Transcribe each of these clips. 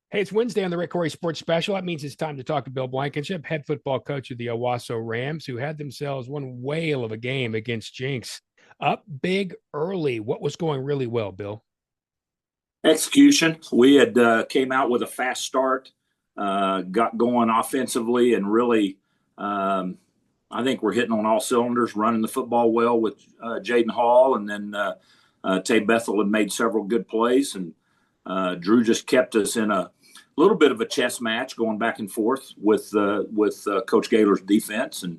Hey, it's Wednesday on the Rick Corey Sports Special. That means it's time to talk to Bill Blankenship, head football coach of the Owasso Rams, who had themselves one whale of a game against Jenks. Up big early. What was going really well, Bill? Execution. We had came out with a fast start, got going offensively, and really, I think we're hitting on all cylinders, running the football well with Jaden Hall, and then Tay Bethel had made several good plays, and Drew just kept us in a little bit of a chess match, going back and forth with Coach Gaylor's defense, and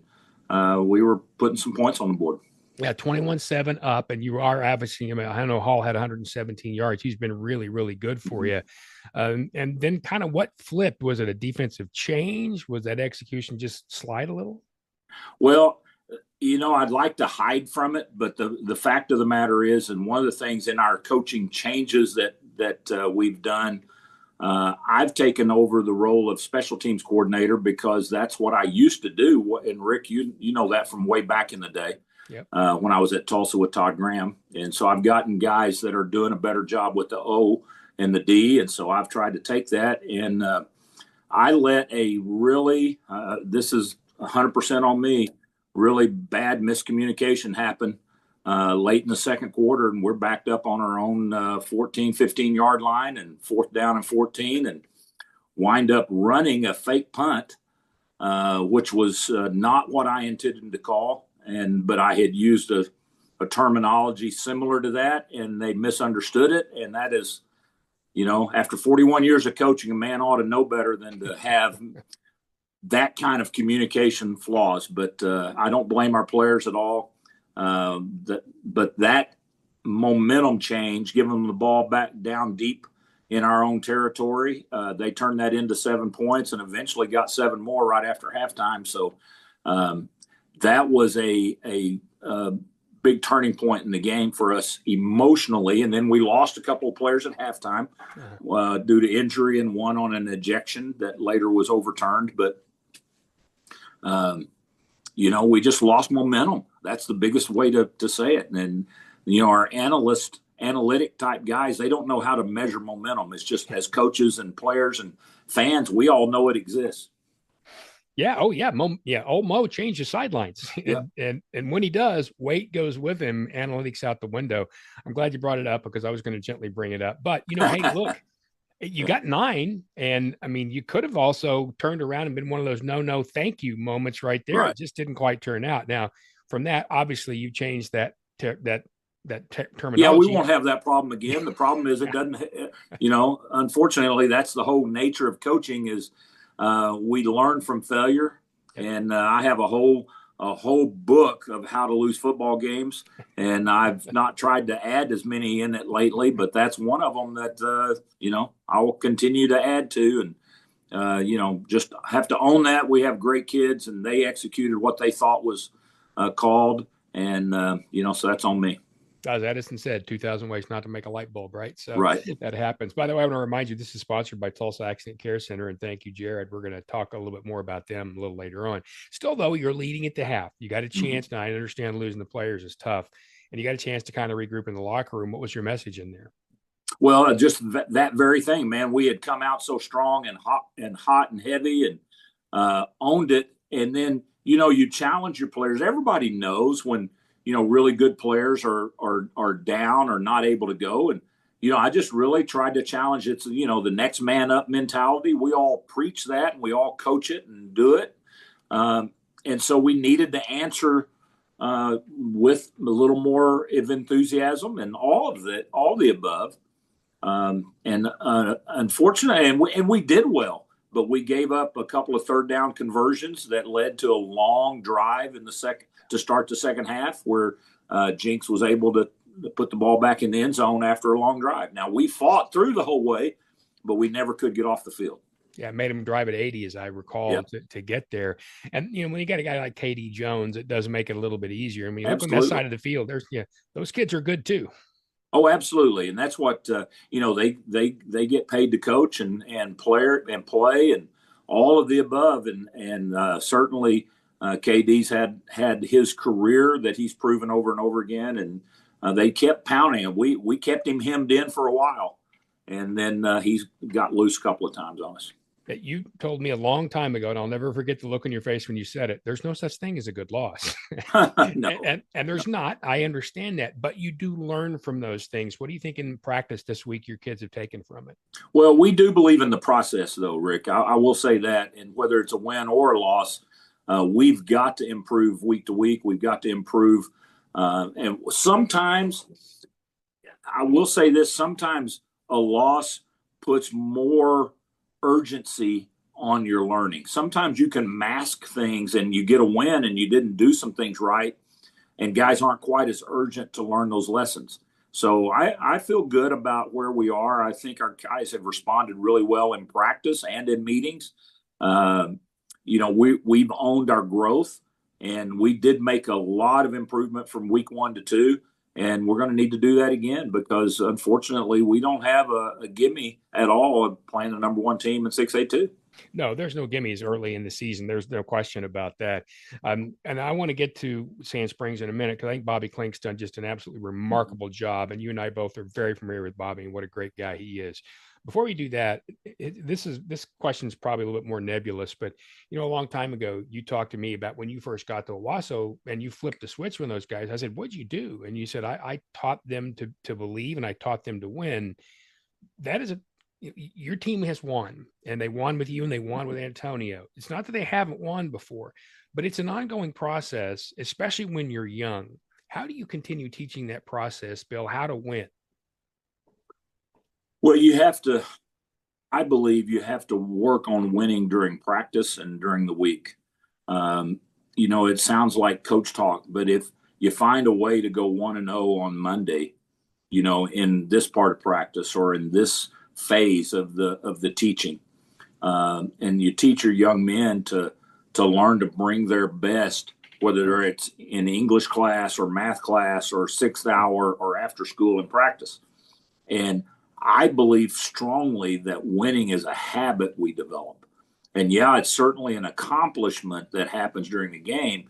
we were putting some points on the board. Yeah, 21-7 up, and you are averaging. I know Hall had 117 yards. He's been really, really good for Mm-hmm. you. And then kind of what flipped? Was it a defensive change? Was that execution just slide a little? Well, I'd like to hide from it, but the fact of the matter is, and one of the things in our coaching changes that we've done, I've taken over the role of special teams coordinator because that's what I used to do. And Rick, you know that from way back in the day Yep. when I was at Tulsa with Todd Graham, and so I've gotten guys that are doing a better job with the O and the D, and so I've tried to take that and I let a really this is 100% on me, really bad miscommunication happen late in the second quarter, and we're backed up on our own 14, 15-yard line and fourth down and 14, and wind up running a fake punt, which was not what I intended to call. But I had used a terminology similar to that, and they misunderstood it. And that is, after 41 years of coaching, a man ought to know better than to have that kind of communication flaws. But I don't blame our players at all. But that momentum change, giving them the ball back down deep in our own territory, they turned that into 7 points and eventually got seven more right after halftime. So that was a big turning point in the game for us emotionally. And then we lost a couple of players at halftime due to injury and one on an ejection that later was overturned. But we just lost momentum. That's the biggest way to say it. And our analytic type guys, they don't know how to measure momentum. It's just as coaches and players and fans, we all know it exists. Yeah. Oh, yeah. Old Mo changed the sidelines, Yeah. and when he does, weight goes with him. Analytics out the window. I'm glad you brought it up because I was going to gently bring it up. But hey, look, you got nine, and I mean, you could have also turned around and been one of those no, thank you moments right there. Right. It just didn't quite turn out. Now, from that, obviously, you changed Yeah, we terminology. won't have that problem again. The problem is it doesn't, unfortunately, that's the whole nature of coaching is we learn from failure. Yep. And I have a whole book of how to lose football games. And I've not tried to add as many in it lately, but that's one of them that, I will continue to add to. And, just have to own that. We have great kids and they executed what they thought was called. And, so that's on me. As Edison said, 2,000 ways not to make a light bulb, right? So Right. that happens. By the way, I want to remind you, this is sponsored by Tulsa Accident Care Center. And thank you, Jared. We're going to talk a little bit more about them a little later on. Still, though, you're leading it to half. You got a Mm-hmm. chance. Now, I understand losing the players is tough. And you got a chance to kind of regroup in the locker room. What was your message in there? Well, just that very thing, man. We had come out so strong and hot and heavy and owned it. And then, you challenge your players. Everybody knows when, really good players are down or not able to go. And, I just really tried to challenge it. The next man up mentality. We all preach that and we all coach it and do it. And so we needed to answer with a little more of enthusiasm and all the above. And unfortunately, and we did well, but we gave up a couple of third down conversions that led to a long drive in the second to start the second half, where Jenks was able to put the ball back in the end zone after a long drive. Now we fought through the whole way, but we never could get off the field. Yeah, made him drive at 80, as I recall, Yeah, to get there. And when you got a guy like KD Jones, it does make it a little bit easier. I mean, you look on that absolutely. side of the field, those kids are good too. Oh, absolutely, and that's what they get paid to coach and player and play and all of the above, and certainly KD's had his career that he's proven over and over again, and they kept pounding him. We kept him hemmed in for a while, and then he's got loose a couple of times on us. That you told me a long time ago, and I'll never forget the look on your face when you said it. There's no such thing as a good loss. No, and there's not. I understand that, but you do learn from those things. What do you think in practice this week your kids have taken from it? well, we do believe in the process, though, Rick. I will say that, and whether it's a win or a loss, we've got to improve week to week. We've got to improve, and sometimes I will say this: sometimes a loss puts more urgency on your learning. Sometimes you can mask things and you get a win and you didn't do some things right, and guys aren't quite as urgent to learn those lessons. So I feel good about where we are. I think our guys have responded really well in practice and in meetings. Um, we've owned our growth, and we did make a lot of improvement from week 1 to 2. And we're going to need to do that again because, unfortunately, we don't have a gimme at all of playing the number one team in 6A2. No, there's no gimmies early in the season. There's no question about that. And I want to get to Sand Springs in a minute because I think Bobby Klink's done just an absolutely remarkable job. And you and I both are very familiar with Bobby and what a great guy he is. Before we do that, this question is probably a little bit more nebulous, but a long time ago, you talked to me about when you first got to Owasso and you flipped the switch with those guys. I said, "What'd you do?" And you said, "I taught them to believe and I taught them to win." That is your team has won, and they won with you and they won with Antonio. It's not that they haven't won before, but it's an ongoing process, especially when you're young. How do you continue teaching that process, Bill, how to win? Well, I believe you have to work on winning during practice and during the week. It sounds like coach talk, but if you find a way to go 1-0 on Monday, in this part of practice or in this phase of the teaching, and you teach your young men to learn to bring their best, whether it's in English class or math class or 6th hour or after school and practice. And I believe strongly that winning is a habit we develop. And yeah, it's certainly an accomplishment that happens during the game,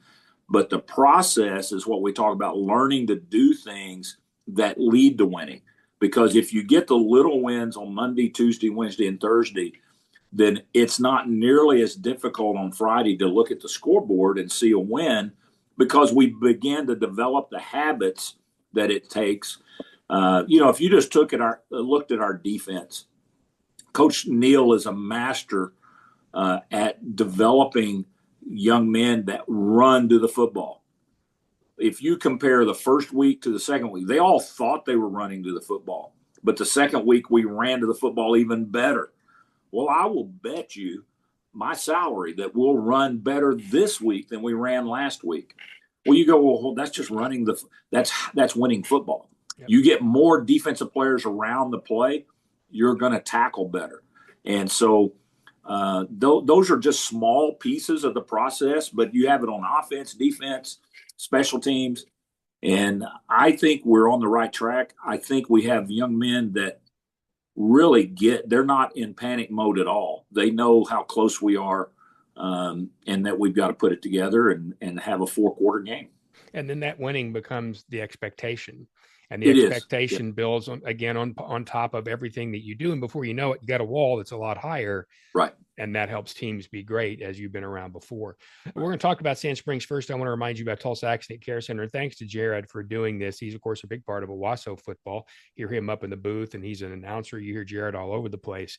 but the process is what we talk about, learning to do things that lead to winning. Because if you get the little wins on Monday, Tuesday, Wednesday, and Thursday, then it's not nearly as difficult on Friday to look at the scoreboard and see a win because we began to develop the habits that it takes. If you just looked at our defense, Coach Neal is a master at developing young men that run to the football. If you compare the first week to the second week, they all thought they were running to the football. But the second week, we ran to the football even better. Well, I will bet you my salary that we'll run better this week than we ran last week. Well, you go, well, that's just that's winning football. Yep. You get more defensive players around the play, you're going to tackle better. And so those are just small pieces of the process, but you have it on offense, defense, special teams. And I think we're on the right track. I think we have young men that really they're not in panic mode at all. They know how close we are, and that we've got to put it together and have a 4-quarter game. And then that winning becomes the expectation. And the expectation builds on top of everything that you do. And before you know it, you got a wall that's a lot higher. Right. And that helps teams be great as you've been around before. We're going to talk about Sand Springs first. I want to remind you about Tulsa Accident Care Center. And thanks to Jared for doing this. He's, of course, a big part of Owasso football. You hear him up in the booth, and he's an announcer. You hear Jared all over the place.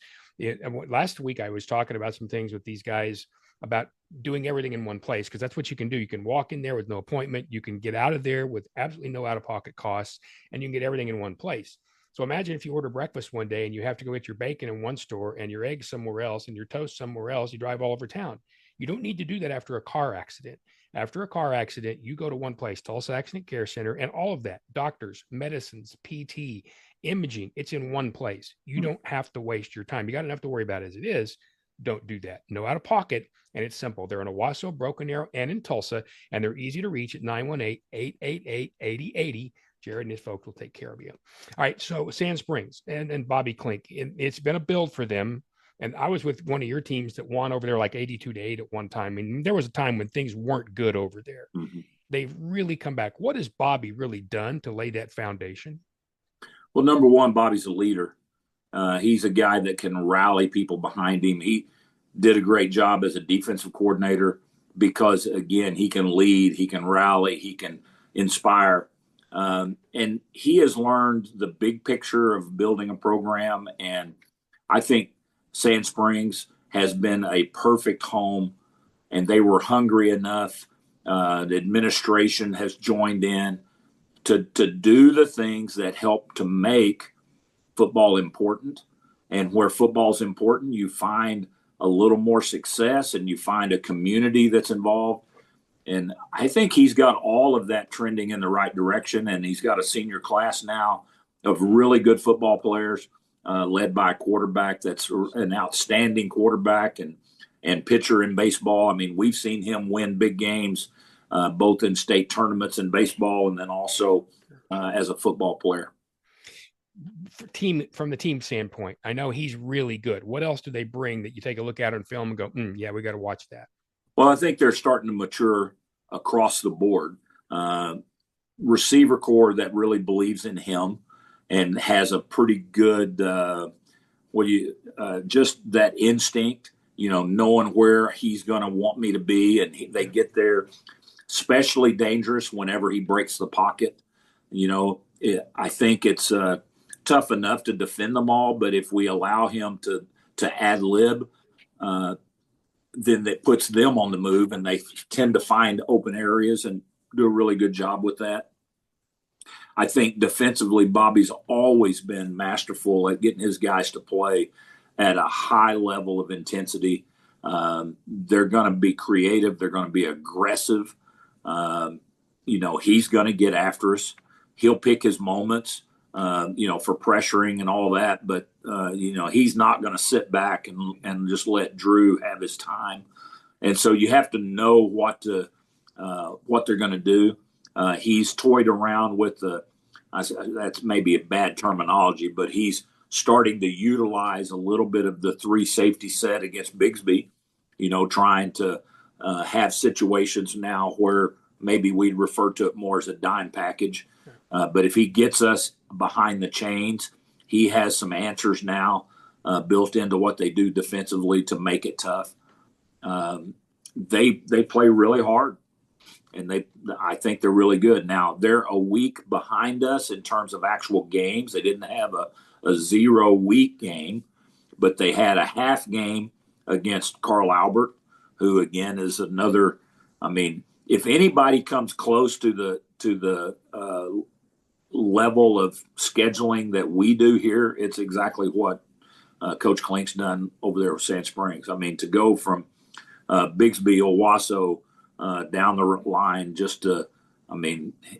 Last week, I was talking about some things with these guys about doing everything in one place, because that's what you can do. You can walk in there with no appointment. You can get out of there with absolutely no out-of-pocket costs, and you can get everything in one place. So imagine if you order breakfast one day and you have to go get your bacon in one store and your eggs somewhere else and your toast somewhere else. You drive all over town. You don't need to do that after a car accident. After a car accident, you go to one place, Tulsa Accident Care Center, and all of that, doctors, medicines, PT, imaging, it's in one place. You don't have to waste your time. You got enough to worry about as it is. Don't do that. No out of pocket. And it's simple. They're in Owasso, Broken Arrow, and in Tulsa, and they're easy to reach at 918-888-8080. Jared and his folks will take care of you. All right. So Sand Springs and Bobby Klink, it's been a build for them. And I was with one of your teams that won over there like 82-8 at one time. And there was a time when things weren't good over there. Mm-hmm. They've really come back. What has Bobby really done to lay that foundation? Well, number one, Bobby's a leader. He's a guy that can rally people behind him. He did a great job as a defensive coordinator because, again, he can lead, he can rally, he can inspire. And he has learned the big picture of building a program. And I think Sand Springs has been a perfect home, and they were hungry enough. The administration has joined in to do the things that help to make football important. And where football is important, you find a little more success and you find a community that's involved. And I think he's got all of that trending in the right direction. And he's got a senior class now of really good football players, led by a quarterback that's an outstanding quarterback and pitcher in baseball. I mean, we've seen him win big games, both in state tournaments in baseball and then also as a football player. From the team standpoint, I know he's really good. What else do they bring that you take a look at on film and go, yeah, we got to watch that? Well, I think they're starting to mature across the board. Receiver core that really believes in him and has a pretty good, just that instinct, knowing where he's going to want me to be. And they get there, especially dangerous whenever he breaks the pocket. I think it's tough enough to defend them all, but if we allow him to ad lib, then that puts them on the move, and they tend to find open areas and do a really good job with that. I think defensively, Bobby's always been masterful at getting his guys to play at a high level of intensity. They're going to be creative. They're going to be aggressive. He's going to get after us. He'll pick his moments, for pressuring and all that. But, he's not going to sit back and just let Drew have his time. And so you have to know what they're going to do. He's toyed around with that's maybe a bad terminology, but he's starting to utilize a little bit of the 3 safety set against Bigsby, trying to have situations now where maybe we'd refer to it more as a dime package. But if he gets us behind the chains, he has some answers now built into what they do defensively to make it tough. They play really hard, and I think they're really good. Now, they're a week behind us in terms of actual games. They didn't have a 0-week game, but they had a half game against Carl Albert, who, again, is another – I mean, if anybody comes close to the level of scheduling that we do here, it's exactly what Coach Klink's done over there with Sand Springs. I mean, to go from Bigsby, Owasso down the line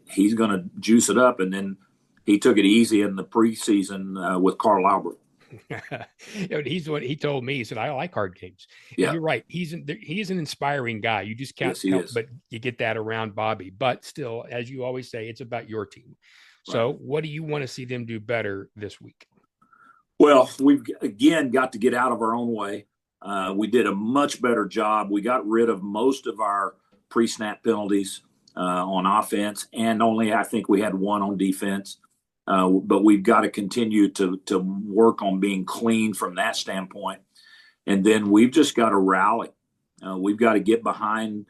he's going to juice it up. And then he took it easy in the preseason with Carl Albert. He's what he told me. He said, I like hard games. Yeah. And you're right. He's an inspiring guy. You just can't help but you get that around Bobby. But still, as you always say, it's about your team. So what do you want to see them do better this week? Well, we've, again, got to get out of our own way. We did a much better job. We got rid of most of our pre-snap penalties on offense, and only I think we had one on defense. But we've got to continue to work on being clean from that standpoint. And then we've just got to rally. We've got to get behind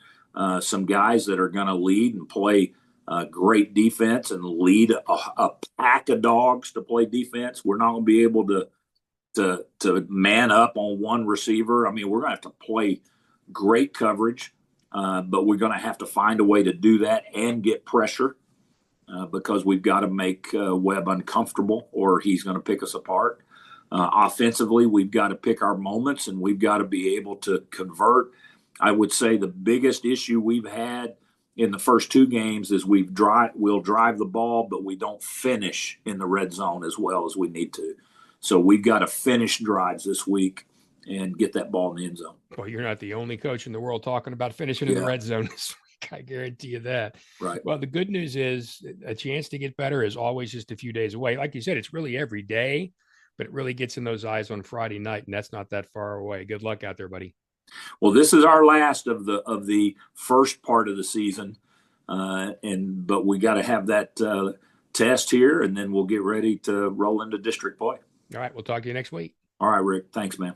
some guys that are going to lead and play great defense and lead a pack of dogs to play defense. We're not going to be able to man up on one receiver. I mean, we're going to have to play great coverage, but we're going to have to find a way to do that and get pressure. Because we've got to make Webb uncomfortable or he's going to pick us apart. Offensively, we've got to pick our moments and we've got to be able to convert. I would say the biggest issue we've had in the first 2 games is we'll drive the ball, but we don't finish in the red zone as well as we need to. So we've got to finish drives this week and get that ball in the end zone. Well, you're not the only coach in the world talking about finishing in the red zone this week. I guarantee you that. Right. Well, the good news is a chance to get better is always just a few days away. Like you said, it's really every day, but it really gets in those eyes on Friday night, and that's not that far away. Good luck out there, buddy. Well, this is our last of the first part of the season, but we got to have that test here, and then we'll get ready to roll into district play. All right. We'll talk to you next week. All right, Rick. Thanks, man.